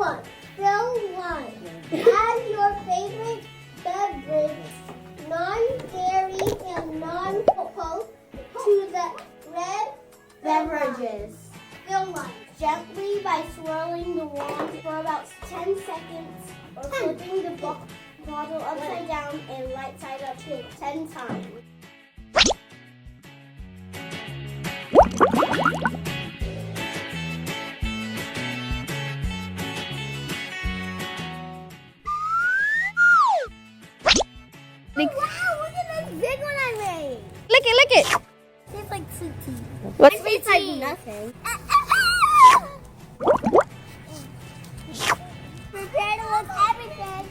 one. Fill one. Add your favorite beverage, non-dairy and non-cocoa, to the red beverages. Fill one. Gently by swirling the wand for about 10 seconds or flipping the bottle upside down and right side up 10 times. Wow, look at this big one I made. Lick it, lick it. Tastes like sweet tea. What's It tastes like nothing. Prepare to look everything.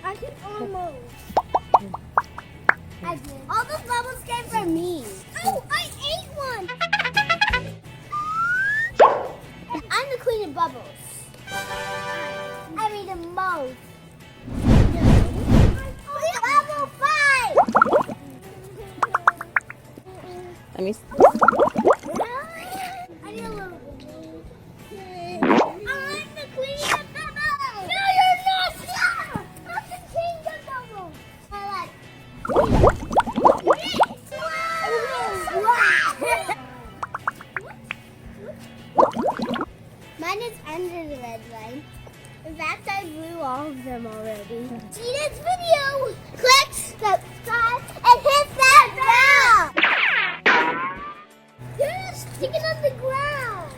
I can almost. I did. All those bubbles came from me. Oh, I ate one. I'm the queen of bubbles. I made the most. Bubble fight! Let me see. I need a little bit. I'm the queen of bubbles! No, you're not! I'm the king of bubbles! I like Mine is under the red line. In fact, I blew all of them already. See this video! Click subscribe and hit that bell! You're sticking on the ground!